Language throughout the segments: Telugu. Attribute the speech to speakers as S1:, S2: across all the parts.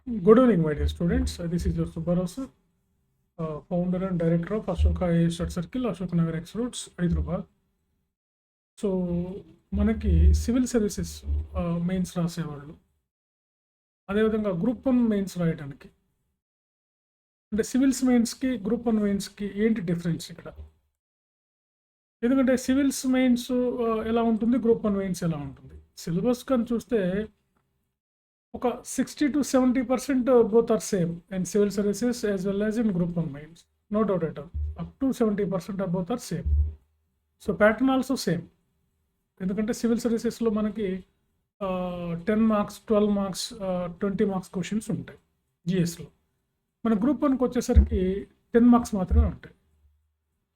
S1: Good evening, my dear students. This is your Subbarao sir, founder and director of Ashoka AI Study Circle, Ashok Nagar X Roads, Hyderabad. So మనకి సివిల్ సర్వీసెస్ మెయిన్స్ రాసేవాళ్ళు, అదేవిధంగా గ్రూప్ వన్ మెయిన్స్ రాయడానికి, అంటే సివిల్స్ మెయిన్స్కి గ్రూప్ వన్ మెయిన్స్కి ఏంటి డిఫరెన్స్ ఇక్కడ? ఎందుకంటే సివిల్స్ మెయిన్స్ ఎలా ఉంటుంది, గ్రూప్ వన్ మెయిన్స్ ఎలా ఉంటుంది? సిలబస్ కానీ చూస్తే ఒక 60 to 70% both are same in civil services as well as in group 1 mains. No doubt at all. Up to 70% of both are same. So pattern also same. ఎందుకంటే సివిల్ సర్వీసెస్లో మనకి 10 మార్క్స్, 12 మార్క్స్, 20 మార్క్స్ క్వశ్చన్స్ ఉంటాయి జిఎస్లో. మన గ్రూప్ వన్కి వచ్చేసరికి 10 మార్క్స్ మాత్రమే ఉంటాయి.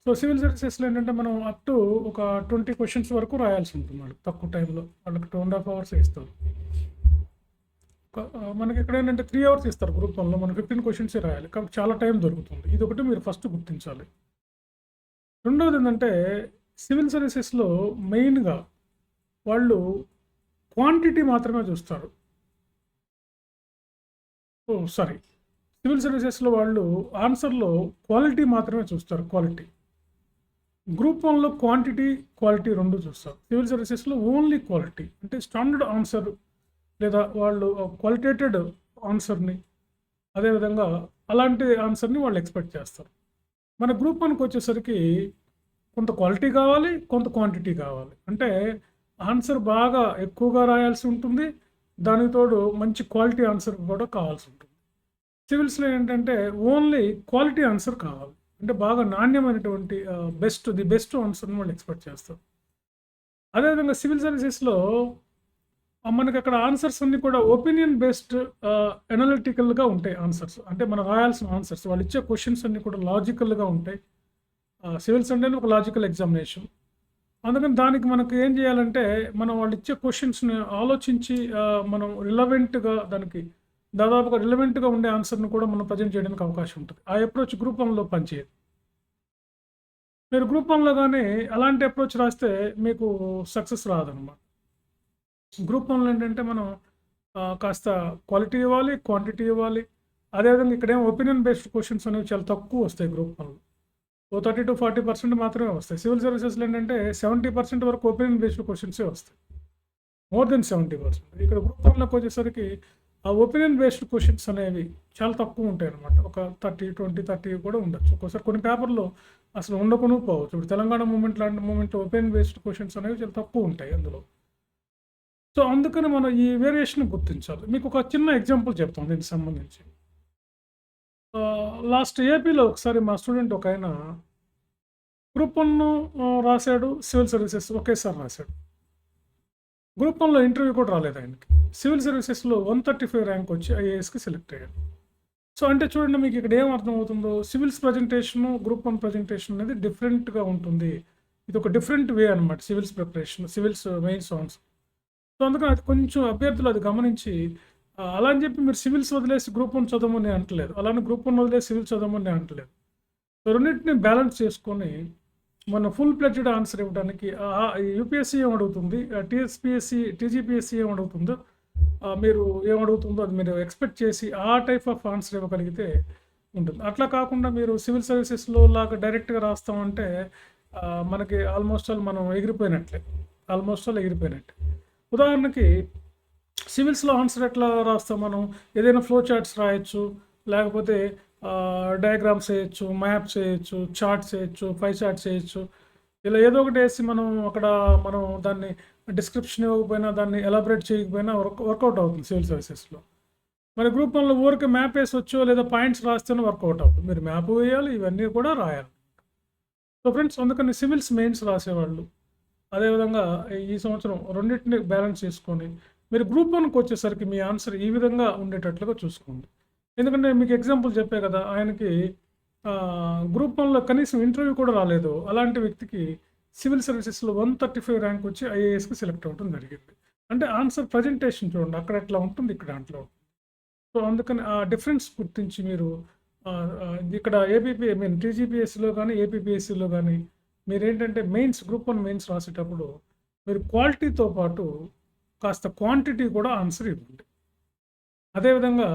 S1: సో సివిల్ సర్వీసెస్లో ఏంటంటే మనం అప్ టు ఒక 20 క్వశ్చన్స్ వరకు రాయాల్సి ఉంటుంది. వాళ్ళకి తక్కువ టైంలో, వాళ్ళకి 2.5 hours ఇస్తారు. మనకి ఇక్కడ ఏంటంటే 3 hours ఇస్తారు గ్రూప్ వన్లో, మనం 15 క్వశ్చన్స్ రాయాలి, కాబట్టి చాలా టైం దొరుకుతుంది. ఇది ఒకటి మీరు ఫస్ట్ గుర్తించాలి. రెండవది ఏంటంటే సివిల్ సర్వీసెస్లో మెయిన్గా వాళ్ళు క్వాంటిటీ మాత్రమే చూస్తారు. సివిల్ సర్వీసెస్లో వాళ్ళు ఆన్సర్లో క్వాలిటీ మాత్రమే చూస్తారు. క్వాలిటీ. గ్రూప్ వన్లో క్వాలిటీ రెండు చూస్తారు. సివిల్ సర్వీసెస్లో ఓన్లీ క్వాలిటీ, అంటే స్టాండర్డ్ ఆన్సర్ లేదా వాళ్ళు క్వాలిటేటెడ్ ఆన్సర్ని, అదేవిధంగా అలాంటి ఆన్సర్ని వాళ్ళు ఎక్స్పెక్ట్ చేస్తారు. మన గ్రూప్ వన్కి వచ్చేసరికి కొంత క్వాలిటీ కావాలి, కొంత క్వాంటిటీ కావాలి. అంటే ఆన్సర్ బాగా ఎక్కువగా రాయాల్సి ఉంటుంది, దానికి తోడు మంచి క్వాలిటీ ఆన్సర్ కూడా కావాల్సి ఉంటుంది. సివిల్స్లో ఏంటంటే ఓన్లీ క్వాలిటీ ఆన్సర్ కావాలి, అంటే బాగా నాణ్యమైనటువంటి ది బెస్ట్ ఆన్సర్ని వాళ్ళు ఎక్స్పెక్ట్ చేస్తారు. అదేవిధంగా సివిల్ సర్వీసెస్లో మనకి అక్కడ ఆన్సర్స్ అన్నీ కూడా ఒపీనియన్ బేస్డ్ ఎనాలిటికల్గా ఉంటాయి ఆన్సర్స్. అంటే మనం రాయాల్సిన ఆన్సర్స్, వాళ్ళు ఇచ్చే క్వశ్చన్స్ అన్నీ కూడా లాజికల్గా ఉంటాయి. సివిల్స్ అంటే ఒక లాజికల్ ఎగ్జామినేషన్. అందుకని దానికి మనకు ఏం చేయాలంటే మనం వాళ్ళు ఇచ్చే క్వశ్చన్స్ని ఆలోచించి మనం రిలవెంట్గా, దానికి దాదాపుగా రిలవెంట్గా ఉండే ఆన్సర్ని కూడా మనం ప్రజెంట్ చేయడానికి అవకాశం ఉంటుంది. ఆ అప్రోచ్ గ్రూప్ వన్లో పనిచేయదు. మీరు గ్రూప్ వన్లో కానీ అలాంటి అప్రోచ్ రాస్తే మీకు సక్సెస్ రాదనమాట. గ్రూప్ వన్లో ఏంటంటే మనం కాస్త క్వాలిటీ ఇవ్వాలి, క్వాంటిటీ ఇవ్వాలి. అదేవిధంగా ఇక్కడేమో ఒపీనియన్ బేస్డ్ క్వశ్చన్స్ అనేవి చాలా తక్కువ వస్తాయి గ్రూప్ వన్లో. 30 to 40% మాత్రమే వస్తాయి. సివిల్ సర్వీసెస్లో ఏంటంటే 70% వరకు ఒపీనియన్ బేస్డ్ క్వశ్చన్సే వస్తాయి, మోర్ దెన్ 70%. ఇక్కడ గ్రూప్ వన్లోకి వచ్చేసరికి ఆ ఒపీనియన్ బేస్డ్ క్వశ్చన్స్ అనేవి చాలా తక్కువ ఉంటాయి అనమాట. ఒక 30 కూడా ఉండొచ్చు. ఒక్కోసారి కొన్ని పేపర్లో అసలు ఉండకుండా పోవచ్చు. ఇప్పుడు తెలంగాణ మూమెంట్ లాంటి మూమెంట్లో ఒపీనియన్ బేస్డ్ క్వశ్చన్స్ అనేవి చాలా తక్కువ ఉంటాయి అందులో. సో అందుకని మనం ఈ వేరియేషన్ గుర్తించాలి. మీకు ఒక చిన్న ఎగ్జాంపుల్ చెప్తాం దీనికి సంబంధించి. లాస్ట్ ఏపీలో ఒకసారి మా స్టూడెంట్ ఒక ఆయన గ్రూప్ వన్ రాశాడు, సివిల్ సర్వీసెస్ ఒకేసారి రాశాడు. గ్రూప్ వన్లో ఇంటర్వ్యూ కూడా రాలేదు ఆయనకి. సివిల్ సర్వీసెస్లో 135 ర్యాంక్ వచ్చి ఐఏఎస్కి సెలెక్ట్ అయ్యాడు. సో అంటే చూడండి, మీకు ఇక్కడ ఏం అర్థమవుతుందో, civils presentation, group one presentation అనేది డిఫరెంట్గా ఉంటుంది. ఇది ఒక డిఫరెంట్ వే అనమాట civils preparation, civils mains answer. So అందుకని అది కొంచెం అభ్యర్థులు అది గమనించి, అలా అని చెప్పి మీరు సివిల్స్ వదిలేసి గ్రూప్ వన్ చదవమని అంటలేదు, అలానే గ్రూప్ వన్ వదిలేసి సివిల్స్ చదవమని అంటలేదు. సో రెండింటిని బ్యాలెన్స్ చేసుకొని మన ఫుల్ ప్లెడ్జ్డ్ ఆన్సర్ ఇవ్వడానికి యూపీఎస్సీ ఏం అడుగుతుంది, టీజీపీఎస్సీ ఏం అడుగుతుందో, మీరు ఏమడుగుతుందో అది మీరు ఎక్స్పెక్ట్ చేసి ఆ టైప్ ఆఫ్ ఆన్సర్ ఇవ్వగలిగితే ఉంటుంది. అట్లా కాకుండా మీరు సివిల్ సర్వీసెస్లో లాగా డైరెక్ట్గా రాస్తామంటే మనకి ఆల్మోస్ట్ ఆల్ మనం ఎగిరిపోయినట్లే. ఉదాహరణకి సివిల్స్లో ఆన్సర్ ఎట్లా రాస్తాం మనం? ఏదైనా ఫ్లో చార్ట్స్ రాయొచ్చు, లేకపోతే డయాగ్రామ్స్ వేయచ్చు, మ్యాప్స్ వేయచ్చు, చార్ట్స్ వేయచ్చు, 5 చార్ట్స్ వేయచ్చు. ఇలా ఏదో ఒకటి వేసి మనం దాన్ని డిస్క్రిప్షన్ ఇవ్వకపోయినా, దాన్ని ఎలాబరేట్ చేయకపోయినా వర్కౌట్ అవుతుంది సివిల్ సర్వీసెస్లో. మరి గ్రూప్ వన్లో ఊరికి మ్యాప్ వేసొచ్చో లేదా పాయింట్స్ రాస్తేనే వర్కౌట్ అవుతుంది. మీరు మ్యాప్ వేయాలి, ఇవన్నీ కూడా రాయాలి. సో ఫ్రెండ్స్, అందుకని సివిల్స్ మెయిన్స్ రాసేవాళ్ళు అదేవిధంగా ఈ సంవత్సరం రెండింటిని బ్యాలెన్స్ చేసుకొని మీరు గ్రూప్ వన్కి వచ్చేసరికి మీ ఆన్సర్ ఈ విధంగా ఉండేటట్లుగా చూసుకోండి. ఎందుకంటే మీకు ఎగ్జాంపుల్ చెప్పే కదా, ఆయనకి గ్రూప్ వన్లో కనీసం ఇంటర్వ్యూ కూడా రాలేదు. అలాంటి వ్యక్తికి సివిల్ సర్వీసెస్లో 135 ర్యాంక్ వచ్చి ఐఏఎస్కి సెలెక్ట్ అవ్వడం జరిగింది. అంటే ఆన్సర్ ప్రజెంటేషన్ చూడండి, అక్కడ ఎట్లా ఉంటుంది, ఇక్కడ అట్లా ఉంటుంది. సో అందుకని ఆ డిఫరెన్స్ గుర్తించి మీరు ఇక్కడ టీజీపీఎస్సీలో కానీ ఏపీపీఎస్సీలో కానీ మీరేంటంటే గ్రూప్ వన్ మెయిన్స్ రాసేటప్పుడు మీరు క్వాలిటీతో పాటు కాస్త క్వాంటిటీ కూడా ఆన్సర్ ఇవ్వండి. అదేవిధంగా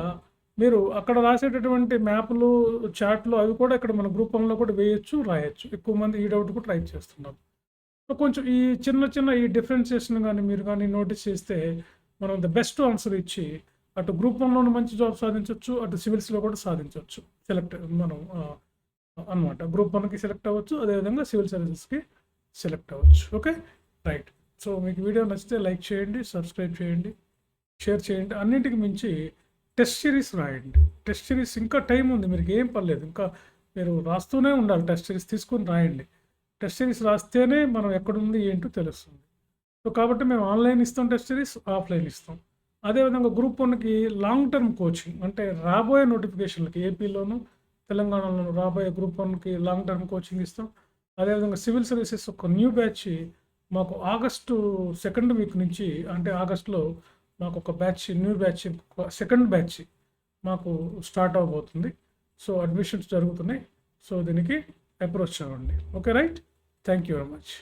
S1: మీరు అక్కడ రాసేటటువంటి మ్యాప్లు, చాట్లు అవి కూడా ఇక్కడ మన గ్రూప్ వన్లో కూడా వేయొచ్చు, రాయొచ్చు. ఎక్కువ మంది ఈ డౌట్ కూడా ట్రై చేస్తున్నారు. సో కొంచెం ఈ చిన్న ఈ డిఫరెన్షియేషన్ కానీ మీరు కానీ నోటీస్ చేస్తే మనం ద బెస్ట్ ఆన్సర్ ఇచ్చి అటు గ్రూప్ వన్లోనూ మంచి జాబ్ సాధించవచ్చు, అటు సివిల్స్లో కూడా సాధించవచ్చు. సెలెక్ట్ మనం అనమాట గ్రూప్ వన్కి సెలెక్ట్ అవ్వచ్చు, అదేవిధంగా సివిల్ సర్వీసెస్కి సెలెక్ట్ అవ్వచ్చు. Okay, right. సో మీకు వీడియో నచ్చితే లైక్ చేయండి, సబ్స్క్రైబ్ చేయండి, షేర్ చేయండి. అన్నింటికి మించి టెస్ట్ సిరీస్ రాయండి. టెస్ట్ సిరీస్ ఇంకా టైం ఉంది, మీకు ఏం పర్లేదు, ఇంకా మీరు రాస్తూనే ఉండాలి. టెస్ట్ సిరీస్ తీసుకుని రాయండి. టెస్ట్ సిరీస్ రాస్తేనే మనం ఎక్కడుంది ఏంటో తెలుస్తుంది. సో కాబట్టి మేము ఆన్లైన్ ఇస్తాం, టెస్ట్ సిరీస్ ఆఫ్లైన్ ఇస్తాం. అదేవిధంగా గ్రూప్ వన్కి లాంగ్ టర్మ్ కోచింగ్ అంటే రాబోయే నోటిఫికేషన్లకి ఏపీలోను తెలంగాణలోను రాబోయే గ్రూప్ వన్కి లాంగ్ టర్మ్ కోచింగ్ ఇస్తాం. అదేవిధంగా సివిల్ సర్వీసెస్ ఒక న్యూ బ్యాచ్ మాకు ఆగస్టు 2nd వీక్ నుంచి, అంటే ఆగస్టులో మాకు ఒక batch, new batch, second batch మాకు స్టార్ట్ అవబోతుంది. సో అడ్మిషన్స్ జరుగుతున్నాయి. సో దీనికి అప్రోచ్ అవ్వండి. Okay, right. Thank you very much.